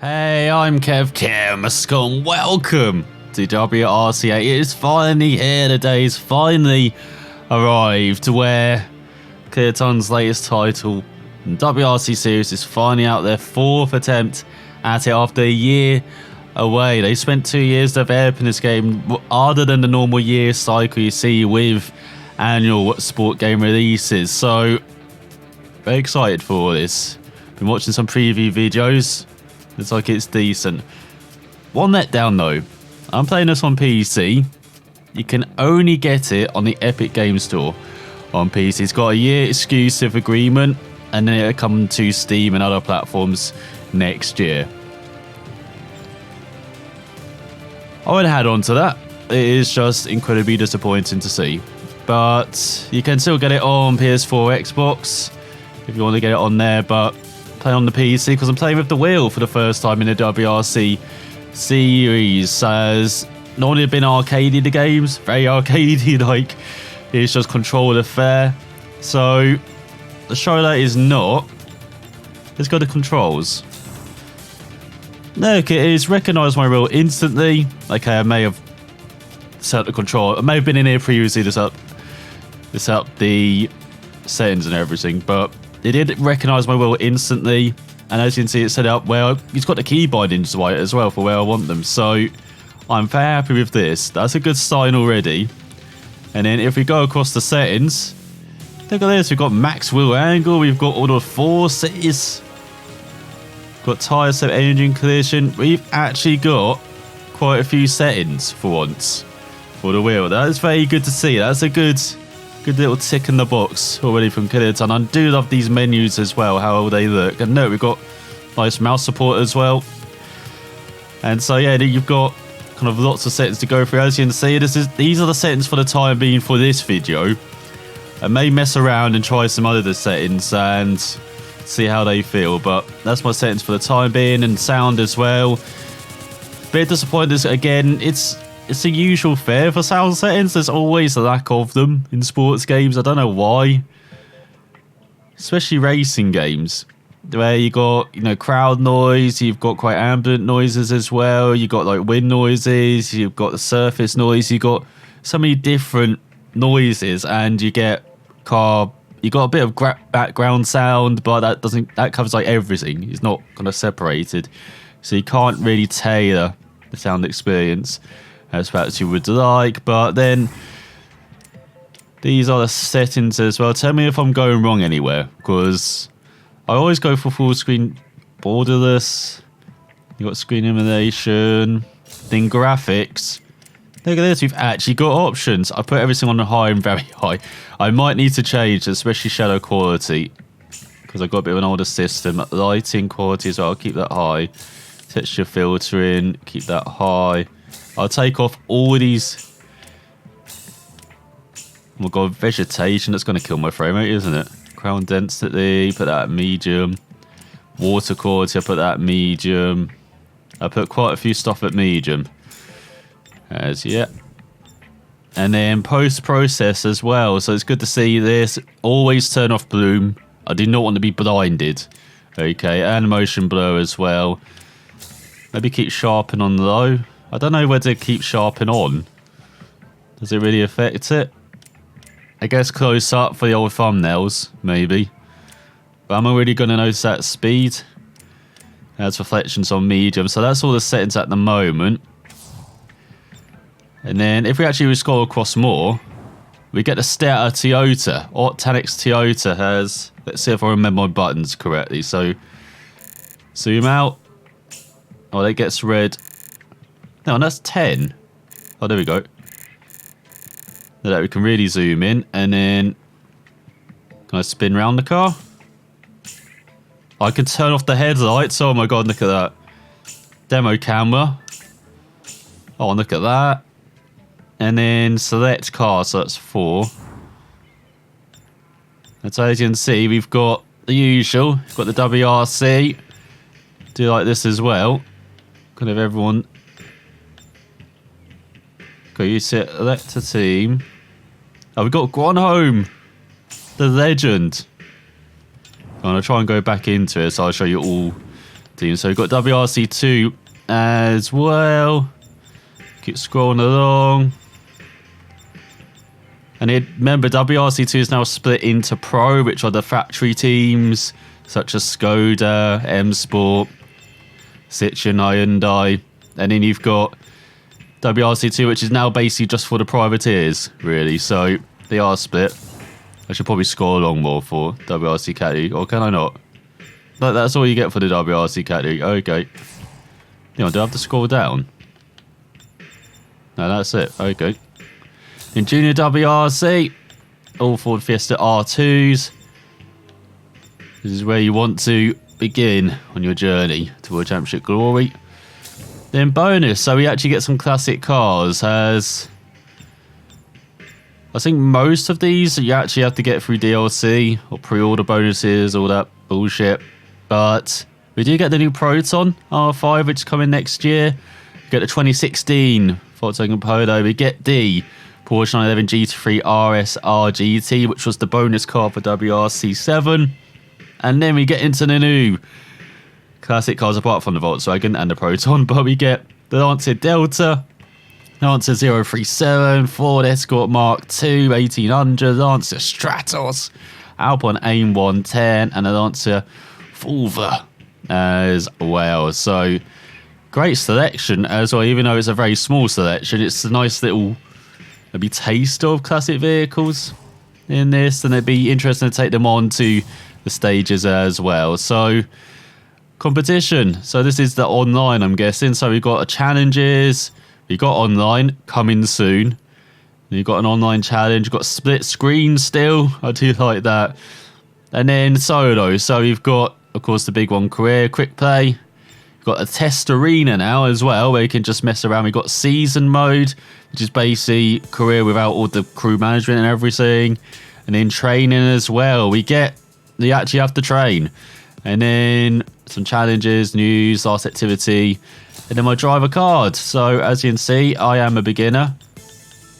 Hey, I'm Kev Kermascon. Welcome to WRC. It is finally here. The day's finally arrived where Clearton's latest title in WRC series is finally out their fourth attempt at it after a year away. They spent 2 years developing this game other than the normal year cycle you see with annual sport game releases. So, very excited for all this. Been watching some preview videos. Looks like it's decent. One letdown though. I'm playing this on PC. You can only get it on the Epic Game Store on PC. It's got a year exclusive agreement, and then it'll come to Steam and other platforms next year. I won't add on to that. It is just incredibly disappointing to see. But you can still get it on PS4, Xbox, if you want to get it on there, but play on the PC because I'm playing with the wheel for the first time in the WRC series. As normally been arcadey the games, very arcadey, like it's just controller affair. So the show that is not. Let's go to controls. Look, it is recognised my wheel instantly. Okay, I may have set up the control. I may have been in here previously to set up the settings and everything, but it did recognise my wheel instantly, and as you can see, it's set up where it's got the key bindings right as well for where I want them. So I'm very happy with this. That's a good sign already. And then if we go across the settings, look at this. We've got max wheel angle. We've got all the forces. Got tyre set, engine collision. We've actually got quite a few settings for once for the wheel. That is very good to see. That's a good little tick in the box already from Clearton. I do love these menus as well, how they look. And no, we've got nice mouse support as well. And so yeah, you've got kind of lots of settings to go through. As you can see, these are the settings for the time being for this video. I may mess around and try some other settings and see how they feel, but that's my settings for the time being, and sound as well. Bit disappointed again. It's the usual fare for sound settings. There's always a lack of them in sports games. I don't know why. Especially racing games, where you got, crowd noise, you've got quite ambient noises as well, you got like wind noises, you've got the surface noise, you got so many different noises, and you got a bit of background sound, but that covers like everything. It's not kind of separated, so you can't really tailor the sound experience as perhaps you would like. But then these are the settings as well. Tell me if I'm going wrong anywhere, because I always go for full screen borderless. You got screen illumination, then graphics. Look at this, we've actually got options. I put everything on the high and very high. I might need to change, especially shadow quality, because I've got a bit of an older system. Lighting quality as well, I'll keep that high. Texture filtering, keep that high. I'll take off all these. Oh my god, vegetation, that's going to kill my frame rate, isn't it? Crown density, put that at medium. Water quality, I put that at medium. I put quite a few stuff at medium. Yeah. And then post-process as well, so it's good to see this. Always turn off bloom. I do not want to be blinded. Okay, and motion blur as well. Maybe keep sharpen on low. I don't know whether to keep sharpen on. Does it really affect it? I guess close up for the old thumbnails, maybe. But I'm already going to notice that speed. That's reflections on medium. So that's all the settings at the moment. And then if we actually scroll across more, we get the Stata Toyota. Tanix Toyota has... Let's see if I remember my buttons correctly. So zoom out. Oh, that gets red. No, and that's 10. Oh, there we go. Now we can really zoom in, and then can I spin around the car? I can turn off the headlights. Oh my god, look at that. Demo camera. Oh, look at that. And then select car, so that's 4. And so as you can see, we've got the usual. We've got the WRC. Do like this as well. Kind of everyone. Okay, you select a team. Oh, we've got Gronholm, the legend. I'm going to try and go back into it, so I'll show you all teams. So we've got WRC2 as well. Keep scrolling along. And remember, WRC2 is now split into Pro, which are the factory teams, such as Skoda, M Sport, Citroen, Hyundai. And then you've got WRC2, which is now basically just for the privateers, really. So they are split. I should probably scroll along more for WRC category, or can I not? But that's all you get for the WRC category. Okay. Do I have to scroll down? No, that's it. Okay. In Junior WRC, all Ford Fiesta R2s. This is where you want to begin on your journey toward championship glory. Then bonus, so we actually get some classic cars. As I think most of these you actually have to get through DLC or pre-order bonuses, all that bullshit. But we do get the new Proton R5, which is coming next year. We get the 2016 Volkswagen Polo. We get the Porsche 911 GT3 RS RGT, which was the bonus car for WRC7. And then we get into the new classic cars apart from the Volkswagen and the Proton, but we get the Lancia Delta, Lancia 037, Ford Escort Mark II 1800, Lancia Stratos, Alpine AIM 110, and the Lancia Fulva as well. So great selection as well, even though it's a very small selection. It's a nice little maybe taste of classic vehicles in this, and it'd be interesting to take them on to the stages as well. So competition, so this is the online, I'm guessing. So we've got challenges, we've got online coming soon, you've got an online challenge, you've got split screen still, I do like that, and then solo. So we've got, of course, the big one, career, quick play. Got a test arena now as well, where you can just mess around. We've got season mode, which is basically career without all the crew management and everything. And then training as well. You actually have to train. And then some challenges, news, last activity. And then my driver card. So as you can see, I am a beginner.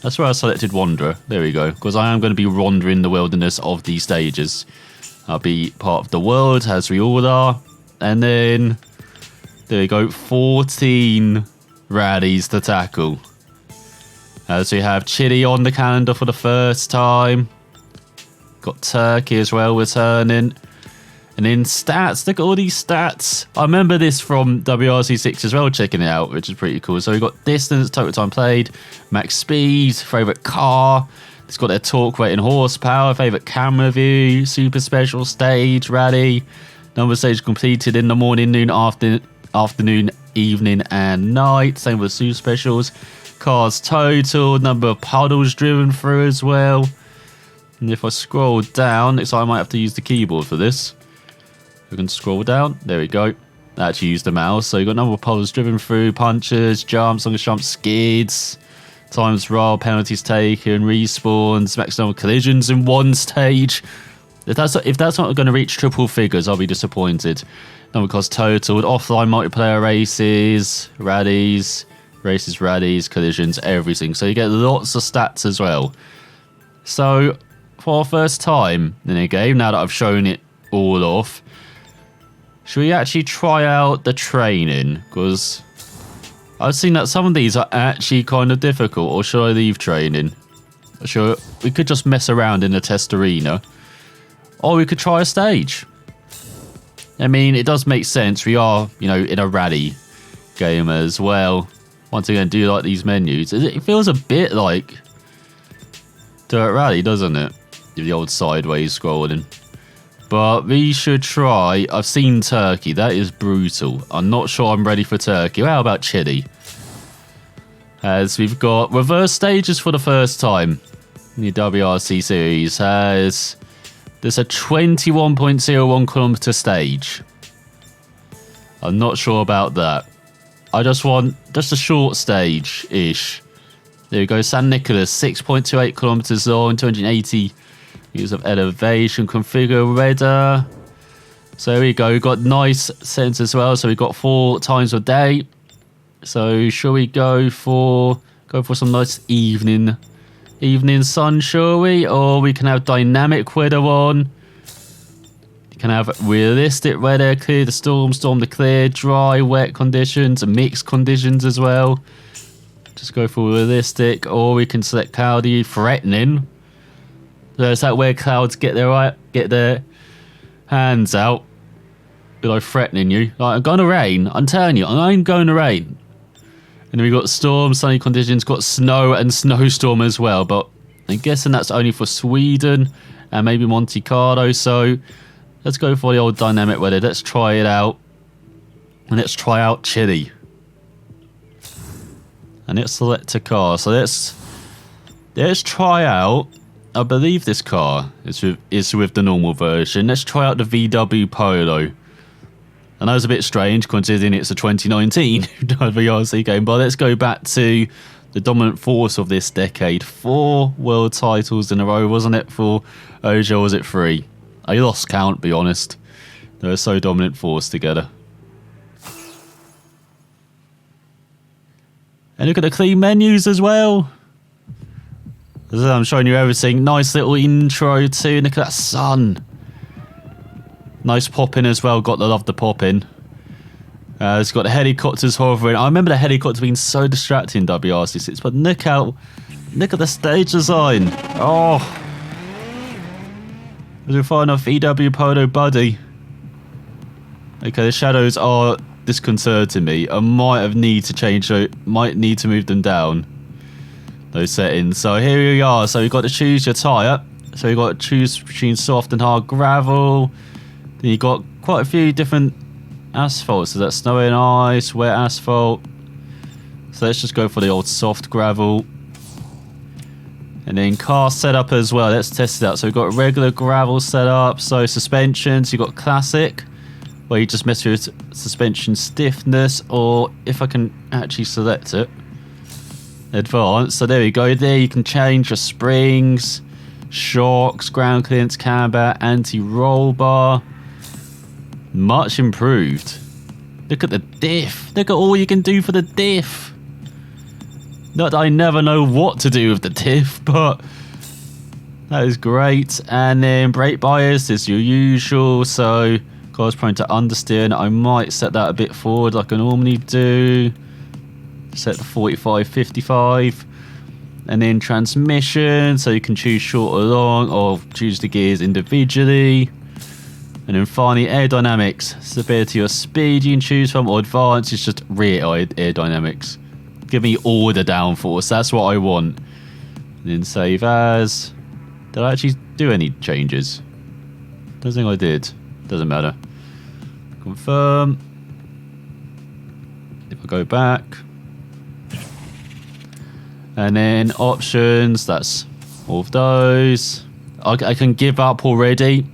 That's where I selected Wanderer. There we go. Because I am going to be wandering the wilderness of these stages. I'll be part of the world, as we all are. And then there we go, 14 rallies to tackle. As we have Chile on the calendar for the first time. Got Turkey as well returning. And then stats, look at all these stats. I remember this from WRC6 as well, checking it out, which is pretty cool. So we've got distance, total time played, max speed, favourite car. It's got their torque rate and horsepower, favourite camera view, super special stage, rally. Number of stages completed in the morning, noon, afternoon, evening and night. Same with super specials. Cars total, number of puddles driven through as well. And if I scroll down, looks like I might have to use the keyboard for this. We can scroll down. There we go. I actually used the mouse. So you've got number of puddles driven through, punches, jumps, longest jumps, skids, times roll, penalties taken, respawns, maximum collisions in one stage. If that's not going to reach triple figures, I'll be disappointed. Number of cars totaled, offline multiplayer races, rallies, collisions, everything. So you get lots of stats as well. So for our first time in a game, now that I've shown it all off, should we actually try out the training? Because I've seen that some of these are actually kind of difficult. Or should I leave training? Sure, we could just mess around in the test arena. Or we could try a stage. I mean, it does make sense. We are, in a rally game as well. Once again, do you like these menus? It feels a bit like Dirt Rally, doesn't it? The old sideways scrolling. But we should try. I've seen Turkey. That is brutal. I'm not sure I'm ready for Turkey. How about Chile? As we've got reverse stages for the first time in the WRC series. As there's a 21.01 kilometer stage. I'm not sure about that. I just want just a short stage-ish. There we go. San Nicolas, 6.28 kilometers long, 280 meters of elevation. Configure radar. So there we go. We've got nice settings as well. So we've got 4 times a day. So shall we go for some nice evening sun, shall we? Or we can have dynamic weather on. You can have realistic weather, clear the storm, storm to clear, dry, wet conditions, and mixed conditions as well. Just go for realistic, or we can select cloudy, threatening. So it's like where clouds get their hands out, like threatening you. Like, I'm going to rain. I'm telling you, I'm going to rain. And then we got storm, sunny conditions, got snow and snowstorm as well. But I'm guessing that's only for Sweden and maybe Monte Carlo. So let's go for the old dynamic weather. Let's try it out. And let's try out Chile. And let's select a car. So let's try out. I believe this car is with the normal version. Let's try out the VW Polo. I know it's a bit strange considering it's a 2019 WRC game, but let's go back to the dominant force of this decade. 4 world titles in a row, wasn't it? For Oja, was it 3? I lost count, be honest. They were so dominant force together. And look at the clean menus as well. As I'm showing you everything. Nice little intro too. Look at that sun. Nice pop-in as well. Got to love the pop-in. It's got the helicopters hovering. I remember the helicopter being so distracting in WRC6, but look at the stage design. Oh. As we find our VW Polo buddy. Okay, the shadows are disconcerting me. I might need to move them down. Those settings. So here we are. So you've got to choose your tyre. So you've got to choose between soft and hard gravel. Then you've got quite a few different asphalts. So that's snow and ice, wet asphalt. So let's just go for the old soft gravel. And then car setup as well. Let's test it out. So we've got regular gravel setup. So suspensions, you've got classic, where you just mess with suspension stiffness, or if I can actually select it, advanced. So there we go. There you can change your springs, shocks, ground clearance, camber, anti-roll bar. Much improved. Look at the diff. Look at all you can do for the diff. Not that I never know what to do with the diff, but that is great. And then brake bias is your usual. So car's prone to understeer. I might set that a bit forward like I normally do. Set the 45-55. And then transmission, so you can choose short or long, or choose the gears individually. And then finally aerodynamics, stability or speed you can choose from, or advanced is just rear aerodynamics. Give me all the downforce, that's what I want. And then save as. Did I actually do any changes? Don't think I did. Doesn't matter. Confirm. If I go back. And then options, that's all of those. I can give up already,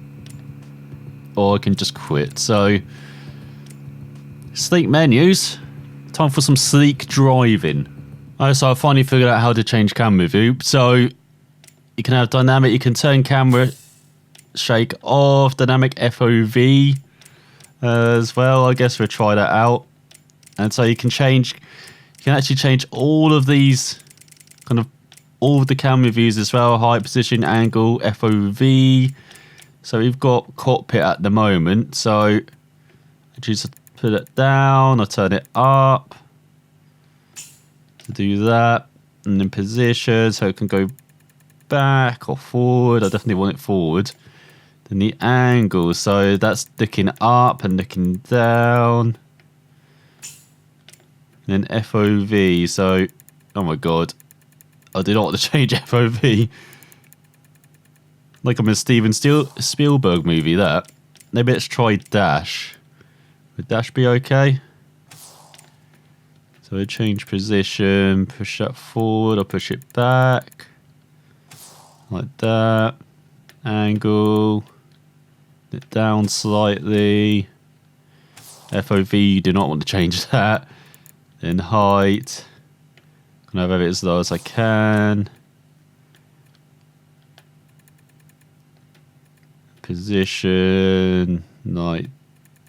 or I can just quit. So, sleek menus. Time for some sleek driving. Alright, so I finally figured out how to change camera view. So, you can have dynamic, you can turn camera shake off, dynamic FOV as well. I guess we'll try that out. And so you can actually change all of these, kind of all of the camera views as well, height, position, angle, FOV. So we've got cockpit at the moment. So I choose to put it down, I turn it up to do that, and then position, so it can go back or forward. I definitely want it forward. Then the angle, so that's looking up and looking down. And then FOV, so oh my god, I did not want to change FOV. Like I'm in a Steven Spielberg movie, that. Maybe let's try dash. Would dash be okay? So I change position, push that forward, or push it back. Like that. Angle. It down slightly. FOV, you do not want to change that. Then height. Can I have it as low as I can. Position like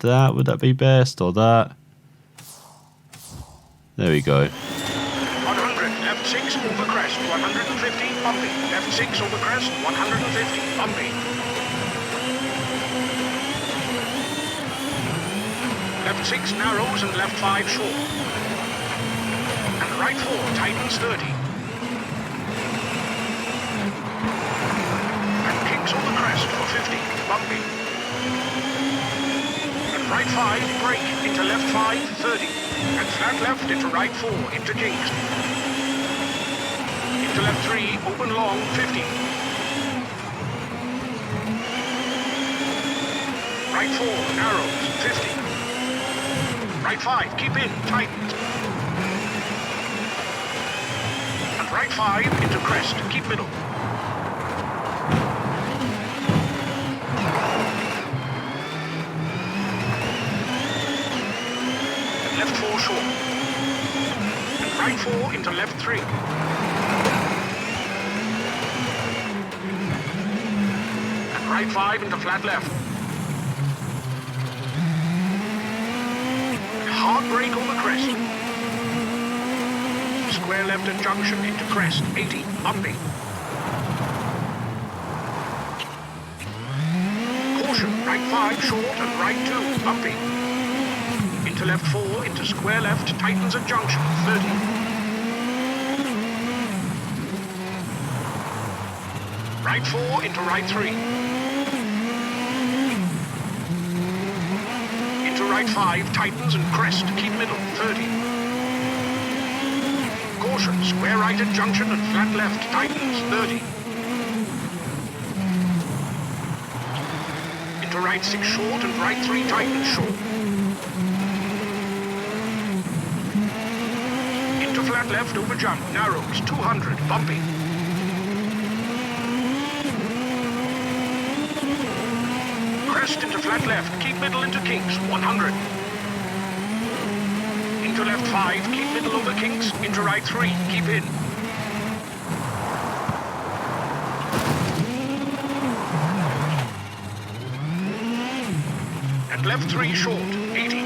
that. Would that be best, or that? There we go. 100, F6 over crest, 150, bumpy. F6 over crest, 150, bumpy. left 6 narrows and left 5 short. And right 4 tightens 30. And kinks on the crest for 50, bumpy. And right 5 brake into left 5, 30. And flat left into right 4 into kinks. Into left 3, open long, 50. Right 4, narrows, 50. Right 5, keep in, tightens. And right 5 into crest, keep middle. And left 4 short. And right 4 into left 3. And right 5 into flat left. Hard brake on the crest. Square left at junction into crest, 80, bumpy. Caution, right 5 short and right 2, bumpy. Into left 4, into square left, tightens at junction, 30. Right 4 into right 3. Right 5, tightens and crest, keep middle, 30. Caution, square right at junction and flat left, tightens, 30. Into right 6 short and right 3 tightens short. Into flat left over jump, narrows, 200, bumpy. Crest into flat left, keep middle into kinks, 100. Into left 5, keep middle over kinks, into right 3, keep in. And left 3 short, 80.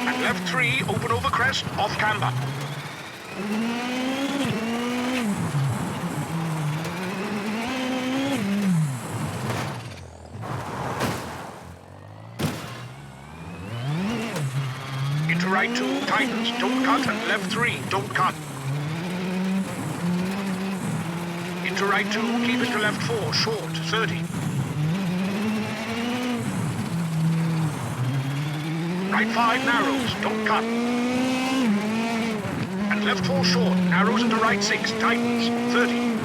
And left 3, open over crest, off camber. Right 2, tightens, don't cut, and left 3, don't cut. Into right 2, keep into left 4, short, 30. Right 5, narrows, don't cut. And left 4 short, narrows into right 6, tightens, 30.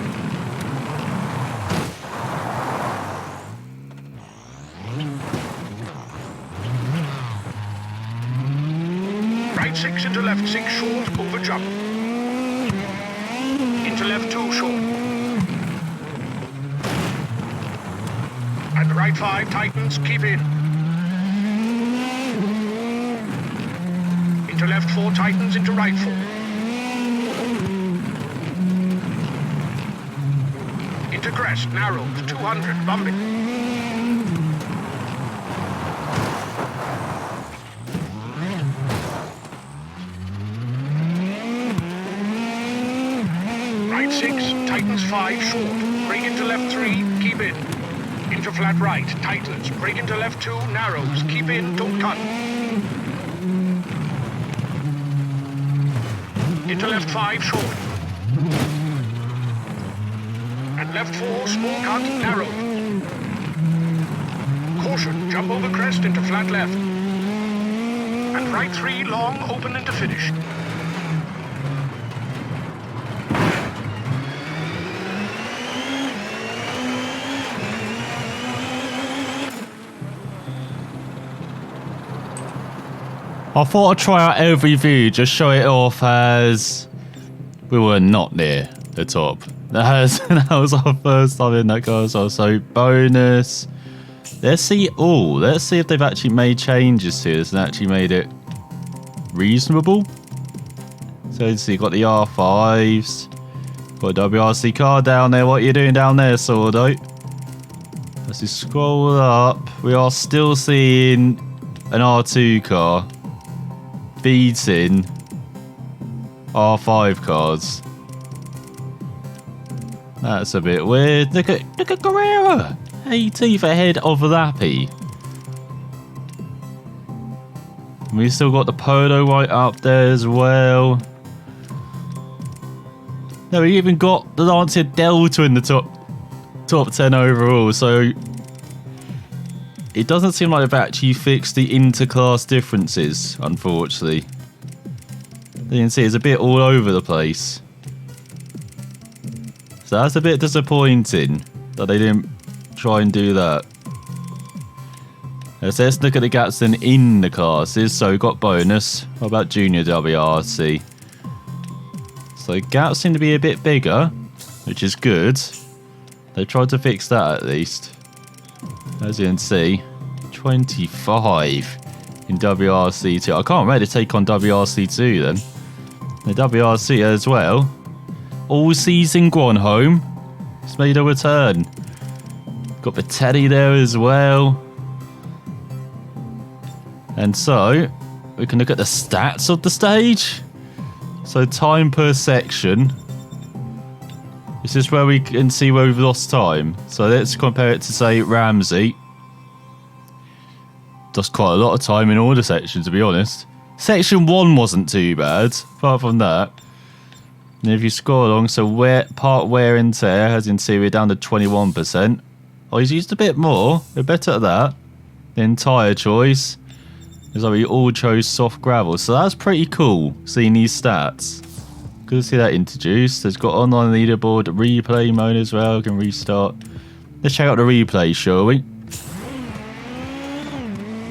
Right 6 into left 6 short, over jump. Into left 2 short. And right 5 tightens, keep in. Into left 4 tightens, into right 4. Into crest, narrows, 200, bumping. Right 6, tightens 5, short. Brake into left 3, keep in. Into flat right, tightens. Brake into left 2, narrows. Keep in, don't cut. Into left 5, short. And left 4, small cut, narrow. Caution, jump over crest into flat left. And right 3, long, open into finish. I thought I'd try out every view, just show it off as we were not near the top. That was our first time in that car as well, so bonus. Let's see if they've actually made changes to this and actually made it reasonable. So you see, got the R5s, got a WRC car down there. What are you doing down there, Sordo? As we scroll up, we are still seeing an R2 car beating R5 cars. That's a bit weird. Look at Guerrera, 18th ahead of Lappy. We still got the Polo right up there as well. No, we even got the Lancia Delta in the top 10 overall. So it doesn't seem like they've actually fixed the interclass differences, unfortunately. You can see it's a bit all over the place. So that's a bit disappointing that they didn't try and do that. So let's look at the gaps then in the classes. So we've got bonus. What about junior WRC? So gaps seem to be a bit bigger, which is good. They tried to fix that at least. As you can see, 25 in WRC2. I can't wait to take on WRC2 then. The WRC as well. All season gone home. It's made a return. Got the Teddy there as well. And so, we can look at the stats of the stage. So, time per section. This is where we can see where we've lost time. So, let's compare it to, say, Ramsey. Lost quite a lot of time in all the sections, to be honest. Section 1 wasn't too bad, apart from that. And if you scroll along, so part wear and tear, as you can see, we're down to 21%. Oh, he's used a bit more. We're better at that. The entire choice. It's like we all chose soft gravel, so that's pretty cool, seeing these stats. Good to see that introduced. It's got online leaderboard, replay mode as well, can restart. Let's check out the replay, shall we?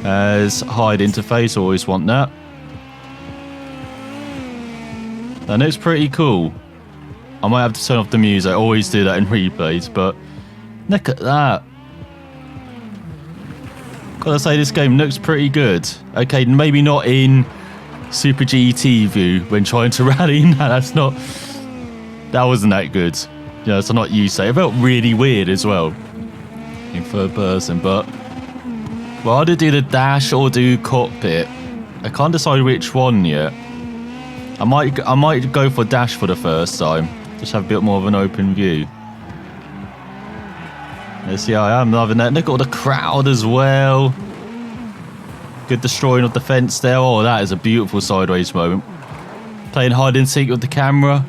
As hide interface, always want that. And it's pretty cool. I might have to turn off the music, I always do that in replays, but look at that. Gotta say, this game looks pretty good. Okay, maybe not in Super GT view when trying to rally. No, that wasn't that good. You know, it's not you say. It felt really weird as well in third person, but well, either do the dash or do cockpit. I can't decide which one yet. I might go for dash for the first time. Just have a bit more of an open view. Yes, yeah, I am loving that. Look at all the crowd as well. Good destroying of the fence there. Oh, that is a beautiful sideways moment. Playing hide and seek with the camera.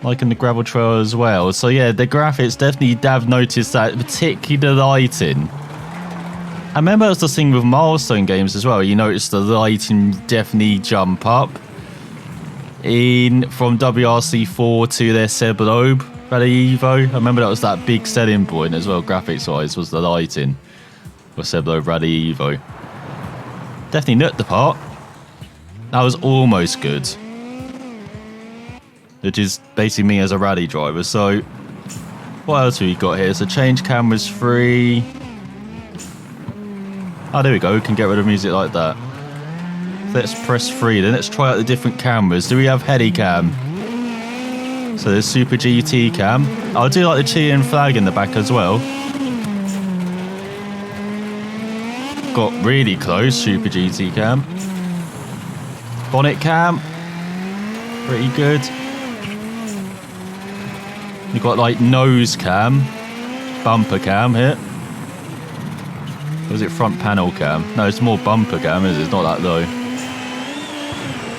Like in the gravel trail as well. So yeah, the graphics, definitely Dav noticed that, particularly the lighting. I remember it was the thing with milestone games as well. You noticed the lighting definitely jump up. From WRC4 to their Seb Loeb Rally Evo. I remember that was that big selling point as well, graphics wise, was the lighting for Seb Loeb Rally Evo. Definitely looked the part. That was almost good. Which is basically me as a rally driver. So, what else have we got here? So, change cameras free. Oh, there we go. We can get rid of music like that. Let's press free then. Let's try out the different cameras. Do we have Heli Cam? So there's Super GT Cam. I do like the Chilean flag in the back as well. Got really close, Super GT Cam. Bonnet Cam. Pretty good. You've got like nose cam. Bumper cam here. Or is it front panel cam? No, it's more bumper cam, is it? It's not that low.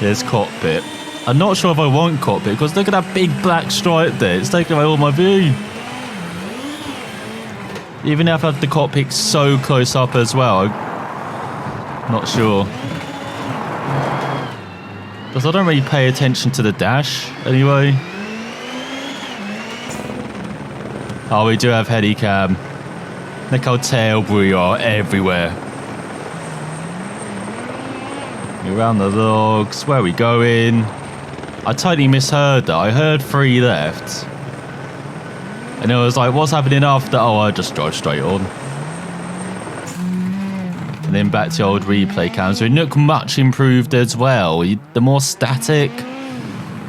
There's cockpit. I'm not sure if I want cockpit because look at that big black stripe there. It's taking away all my view. Even if I have the cockpit so close up as well, I'm not sure. Because I don't really pay attention to the dash anyway. Oh, we do have Heli Cam. Look how terrible we are everywhere. Around the logs. Where are we going? I totally misheard that. I heard 3 left. And it was like, what's happening after? Oh, I just drive straight on. And then back to old replay cams. So it look much improved as well. The more static,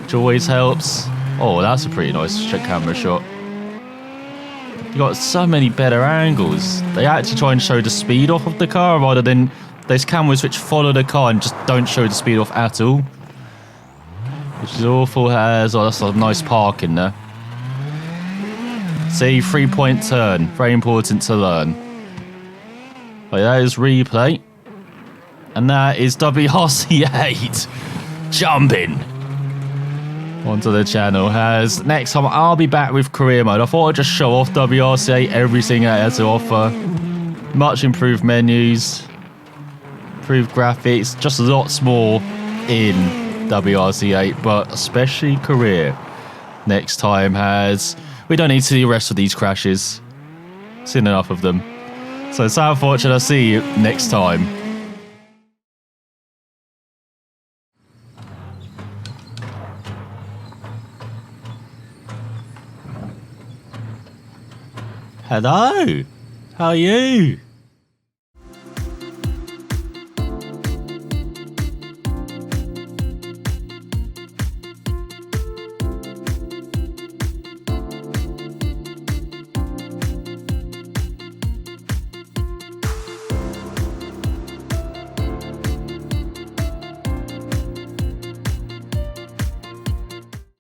which always helps. Oh, that's a pretty nice camera shot. You got so many better angles. They actually try and show the speed off of the car rather than those cameras which follow the car and just don't show the speed off at all. Which is awful. As well, that's a nice park in there. See, 3-point turn. Very important to learn. But that is replay. And that is WRC8 jumping onto the channel. As next time I'll be back with career mode. I thought I'd just show off WRC8, everything it has to offer. Much improved menus, improved graphics, just lots more in WRC8, but especially career next time. Has we don't need to see the rest of these crashes. Seen enough of them. So unfortunate. I'll see you next time. Hello, how are you?